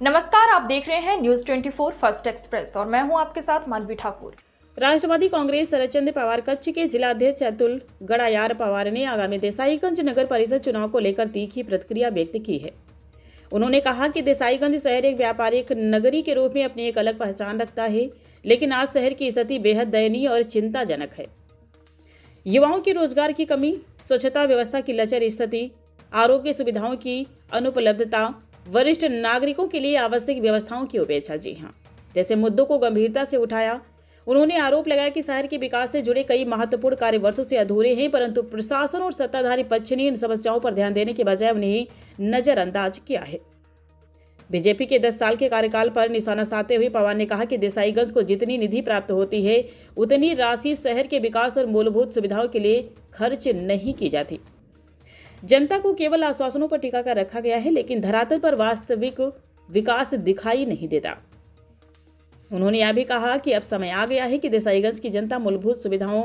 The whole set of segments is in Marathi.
नमस्कार, आप देख रहे हैं न्यूज 24 फर्स्ट एक्सप्रेस और मैं हूं आपके साथ मानवी ठाकुर। राष्ट्रवादी कांग्रेस शरदचंद्र पवार कच्छ के जिला अध्यक्ष अतुल गड़ायार पवार ने आगामी देसाईगंज नगर परिषद चुनाव को लेकर तीखी प्रतिक्रिया व्यक्त की है। उन्होंने कहा कि देसाईगंज शहर एक व्यापारिक नगरी के रूप में अपनी एक अलग पहचान रखता है, लेकिन आज शहर की स्थिति बेहद दयनीय और चिंताजनक है। युवाओं के रोजगार की कमी, स्वच्छता व्यवस्था की लचर स्थिति, आरोग्य सुविधाओं की अनुपलब्धता, वरिष्ठ नागरिकों के लिए आवश्यक व्यवस्थाओं की उपेक्षा, जी हां, जैसे मुद्दों को गंभीरता से उठाया। उन्होंने आरोप लगाया कि शहर के विकास से जुड़े कई महत्वपूर्ण कार्य वर्षों से अधूरे हैं, परंतु प्रशासन और सत्ताधारी पक्ष ने इन समस्याओं पर ध्यान देने के बजाय उन्हें नजरअंदाज किया है। बीजेपी के 10 साल के कार्यकाल पर निशाना साधते हुए पवार ने कहा कि देसाईगंज को जितनी निधि प्राप्त होती है, उतनी राशि शहर के विकास और मूलभूत सुविधाओं के लिए खर्च नहीं की जाती। जनता को केवल आश्वासनों पर टिका कर रखा गया है, लेकिन धरातल पर वास्तविक विकास दिखाई नहीं देता। उन्होंने यह भी कहा कि अब समय आ गया है कि देसाईगंज की जनता मूलभूत सुविधाओं,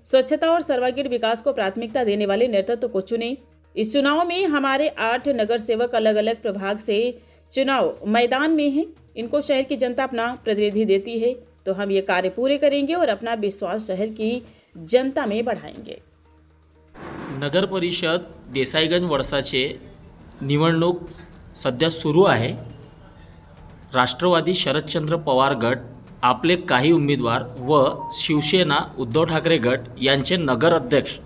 स्वच्छता और सर्वांगीण विकास को प्राथमिकता देने वाले नेतृत्व को चुने। इस चुनाव में हमारे 8 नगर सेवक अलग अलग प्रभाग से चुनाव मैदान में हैं। इनको शहर की जनता अपना प्रतिनिधि देती है, तो हम ये कार्य पूरे करेंगे और अपना विश्वास शहर की जनता में बढ़ाएंगे। नगर परिषद देसाईगंज वडसाचे निवडणूक सध्या सुरू आहे। राष्ट्रवादी शरदचंद्र पवार गट आपले काही उमेदवार व शिवसेना उद्धव ठाकरे गट यांचे नगर अध्यक्ष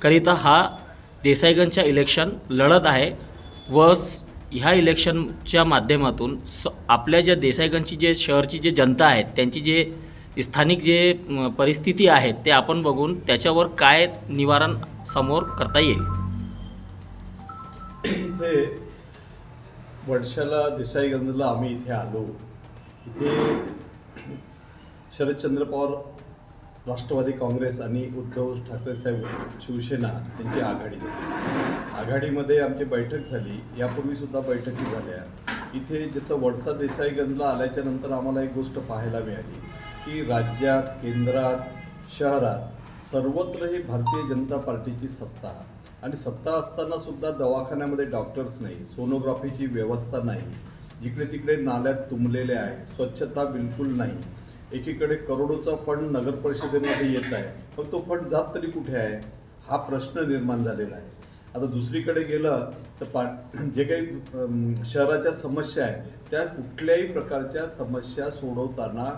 करिता हा देसाईगंजच्या इलेक्शन लढत आहे व ह्या इलेक्शनच्या माध्यमातून आपल्या ज्या देसाईगंजची जे शहरची जे जनता आहे त्यांची जे स्थानिक जे परिस्थिती आहे ते आपण बघून त्याच्यावर काय निवारण समोर करता येईल। इथे वर्षाला देसाईगंजला आम्ही इथे आलो। इथे शरदचंद्र पवार राष्ट्रवादी काँग्रेस आणि उद्धव ठाकरे साहेब शिवसेना यांची आघाडी झाली। आघाडीमध्ये आमची बैठक झाली, यापूर्वी सुद्धा बैठकी झाल्या। इथे जसं वडसा देसाईगंजला आल्याच्या नंतर आम्हाला एक गोष्ट पाहायला मिळाली की राज्यात, केंद्रात, शहरात सर्वत्र ही भारतीय जनता पार्टीची सत्ता आणि सत्ता असताना सुद्धा दवाखान्यामध्ये डॉक्टर्स नाही, सोनोग्राफीची व्यवस्था नाही, जिकडे तिकडे नाल्यात तुंबलेले आहे, स्वच्छता बिलकुल नाही। एकीकडे करोडोचा फंड नगर परिषदेमध्ये येत आहे, पण तो फंड जात तरी कुठे आहे हा प्रश्न निर्माण झालेला आहे। आता दुसरीकडे गेलं तर जे काही शहराच्या समस्या आहेत त्या कुठल्याही प्रकारच्या समस्या सोडवताना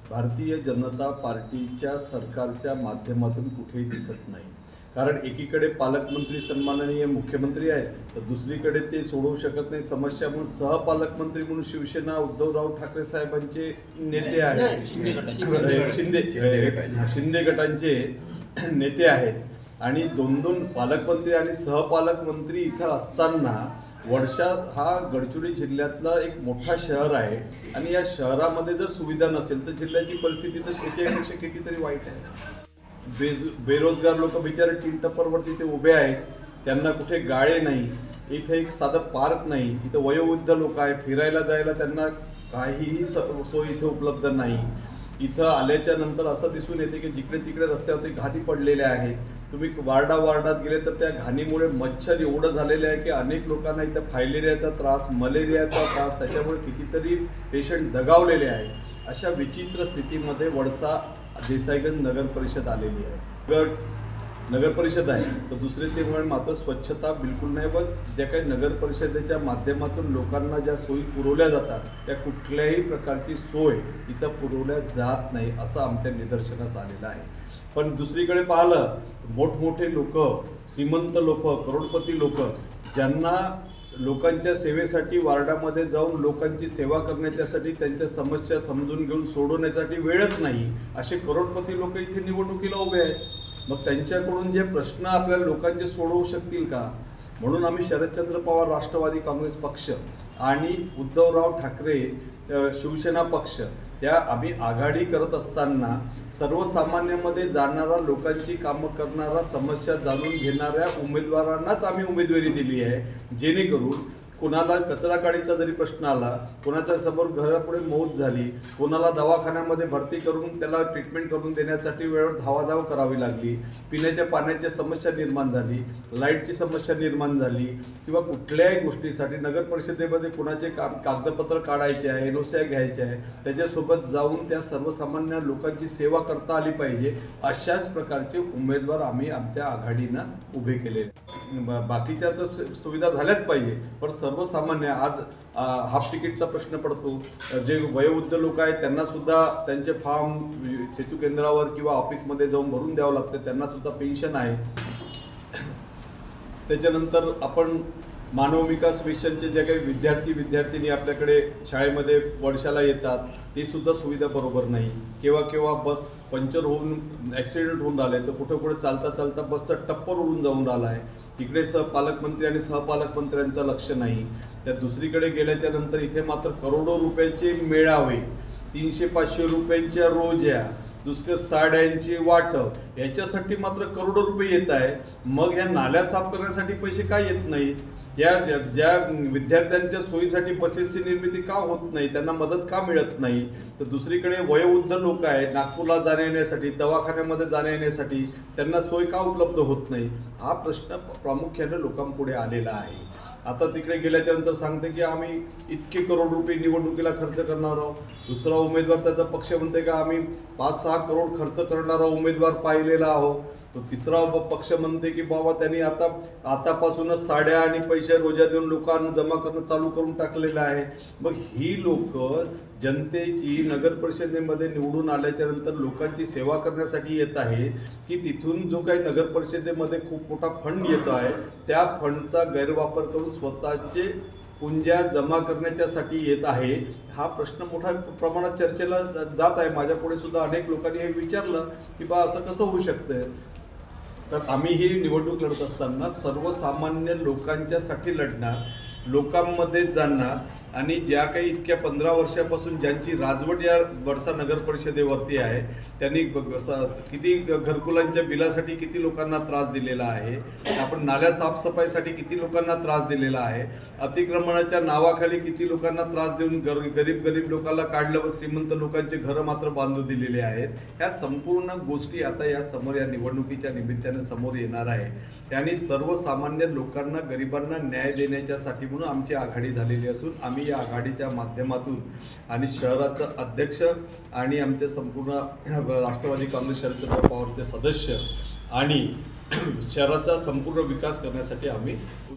भारतीय जनता पार्टीच्या सरकारच्या माध्यमातून कुठेही दिसत नाही। कारण एकीकडे पालकमंत्री सन्माननीय मुख्यमंत्री आहेत, तर दुसरीकडे ते सोडवू शकत नाही समस्या म्हणून सहपालकमंत्री म्हणून शिवसेना उद्धवराव ठाकरे साहेबांचे नेते आहेत, शिंदे गटांचे नेते आहेत आणि दोन पालकमंत्री आणि सहपालकमंत्री इथं असताना वडसा हा गडचिरोली जिल्ह्यातला एक मोठा शहर आहे आणि या शहरामध्ये जर सुविधा नसेल तर जिल्ह्याची परिस्थिती तर त्याच्यापेक्षा कितीतरी वाईट आहे। बेरोजगार लोक बिचारे टीन टप्परवरती इथे उभे आहेत, त्यांना कुठे गाळे नाही, इथे एक साधं पार्क नाही, इथं वयोवृद्ध लोक आहेत, फिरायला जायला त्यांना काहीही सोय इथे उपलब्ध नाही। इथं आल्याच्या नंतर असं दिसून येते की जिकडे तिकडे रस्त्यावरती घाणी पडलेल्या आहेत। तुम्ही वार्डात गेले तर त्या घाणीमुळे मच्छर एवढं झालेलं आहे की अनेक लोकांना इथं फायलेरियाचा त्रास, मलेरियाचा त्रास, त्याच्यामुळे कितीतरी पेशंट दगावलेले आहेत। अशा विचित्र स्थितीमध्ये वडसा देसाईगंज नगर परिषद आलेली आहे। नगर परिषद आहे तर दुसरे ते म्हणजे मात्र स्वच्छता बिलकुल नाही। बघ, ज्या काही नगर परिषदेच्या माध्यमातून लोकांना ज्या सोयी पुरवल्या जातात त्या कुठल्याही प्रकारची सोय इथं पुरवल्या जात नाही असं आमच्या निदर्शनास आलेलं आहे। पण दुसरीकडे पाहिलं मोठमोठे लोक, श्रीमंत लोक, करोडपती लोक ज्यांना लोकांच्या सेवेसाठी वार्डामध्ये जाऊन लोकांची सेवा करण्याच्यासाठी त्यांच्या समस्या समजून घेऊन सोडवण्यासाठी वेळच नाही, असे करोडपती लोक इथे निवडणुकीला उभे आहेत। मग त्यांच्याकडून जे प्रश्न आपल्या लोकांचे सोडवू शकतील का? म्हणून आम्ही शरदचंद्र पवार राष्ट्रवादी काँग्रेस पक्ष आणि उद्धवराव ठाकरे शिवसेना पक्ष त्या आम्ही आघाडी करत असताना सर्वसामान्यांमध्ये जाणारा, लोकांची कामं करणारा, समस्या जाणून घेणाऱ्या उमेदवारांनाच आम्ही उमेदवारी दिली आहे, जेणेकरून कोणाला कचरा गाडीचा जरी प्रश्न आला, कोणाच्या समोर घरापुढे मौत झाली, कोणाला दवाखान्यामध्ये भरती करून त्याला ट्रीटमेंट करून देण्यासाठी वेळेवर धावाधाव करावी लागली, पिण्याच्या पाण्याची समस्या निर्माण झाली, लाईटची समस्या निर्माण झाली किंवा कुठल्याही गोष्टीसाठी नगर परिषदेमध्ये कोणाचे कागदपत्र काढायचे आहे, NOC घ्यायचे आहे, त्याच्यासोबत जाऊन त्या सर्वसामान्य लोकांची सेवा करता आली पाहिजे, अशाच प्रकारचे उमेदवार आम्ही आमच्या आघाडीनं उभे केले। बाकीच्या तर सुविधा झाल्याच पाहिजे, पण सर्वसामान्य आज हाफ तिकीटचा प्रश्न पडतो, जे वयोवृद्ध लोक आहेत त्यांना सुद्धा त्यांचे फॉर्म सेतू केंद्रावर किंवा ऑफिसमध्ये जाऊन भरून द्यावं लागतं, त्यांना सुद्धा पेन्शन आहे। त्याच्यानंतर आपण मानव विकास मिशनचे जे काही विद्यार्थिनी आपल्याकडे शाळेमध्ये वर्षाला येतात, ते सुद्धा सुविधा बरोबर नाही। केव्हा बस पंक्चर होऊन ॲक्सिडेंट होऊन राहिले, तर कुठे चालता बसचा टप्पर उडून जाऊन राहिला आहे, तिकडे पालकमंत्री आणि सहपालकमंत्र्यांचं लक्ष नाही। त्या दुसरीकडे गेल्याच्या नंतर इथे मात्र करोडो रुपयाचे मेळावे, 300-500 रुपयांच्या रोज्या, दुसऱ्या साड्यांचे वाटप, याच्यासाठी मात्र करोडो रुपये येत आहे। मग ह्या नाल्या साफ करण्यासाठी पैसे का येत नाहीत? या ज्या विद्यार्थ्यांच्या सोयीसाठी बसेसची निर्मिती का होत नाही, त्यांना मदत का मिळत नाही? तर दुसरीकडे वयोवृद्ध लोक आहेत, नागपूरला जाण्या येण्यासाठी, दवाखान्यामध्ये जाण्या येण्यासाठी त्यांना सोय का उपलब्ध होत नाही? हा प्रश्न प्रामुख्याने लोकांपुढे आलेला आहे। आता तिकडे गेल्याच्या नंतर सांगते की आम्ही इतके करोड रुपये निवडणुकीला खर्च करणार आहोत, दुसरा उमेदवार त्याचा पक्ष म्हणते का आम्ही 5-6 करोड खर्च करणारा उमेदवार पाहिलेला आहोत, तो तिसरा पक्ष म्हणते की बाबा त्यांनी आतापासूनच साड्या आणि पैसे रोजा देऊन लोकांना जमा करणं चालू करून टाकलेलं आहे। मग ही लोक जनतेची नगर परिषदेमध्ये निवडून आल्याच्या नंतर लोकांची सेवा करण्यासाठी येत आहेत की तिथून जो काही नगर परिषदेमध्ये खूप मोठा फंड येतो आहे, त्या फंडचा गैरवापर करून स्वतःचे पुंज्या जमा करण्याच्यासाठी येत आहे? हा प्रश्न मोठ्या प्रमाणात चर्चेला जात आहे। माझ्यापुढे सुद्धा अनेक लोकांनी हे विचारलं की बा असं कसं होऊ शकतं? तर आम्ही ही निवडणूक लढत असताना सर्वसामान्य लोकांच्यासाठी लढणार, लोकांमध्ये जाणार आणि ज्या काही इतक्या 15 वर्षापासून ज्यांची राजवट या वर्षा नगर परिषदेवरती आहे, त्यांनी किती घरकुलांच्या बिलासाठी किती लोकांना त्रास दिलेला आहे, आपण नाल्या साफसफाईसाठी किती लोकांना त्रास दिलेला आहे, अतिक्रमणाच्या नावाखाली किती लोकांना त्रास देऊन गरीब लोकांना काढलं व श्रीमंत लोकांचे घरं मात्र बांधून दिलेले आहेत। ह्या संपूर्ण गोष्टी आता या समोर या निवडणुकीच्या निमित्ताने समोर येणार आहे आणि सर्वसामान्य लोकांना गरिबांना न्याय देण्याच्यासाठी म्हणून आमची आघाडी झालेली असून आम्ही या आघाडीच्या माध्यमातून आणि शहराचं अध्यक्ष आणि आमचे संपूर्ण राष्ट्रवादी काँग्रेस शरदचंद्र पवारचे सदस्य आणि शहराचा संपूर्ण विकास करण्यासाठी आम्ही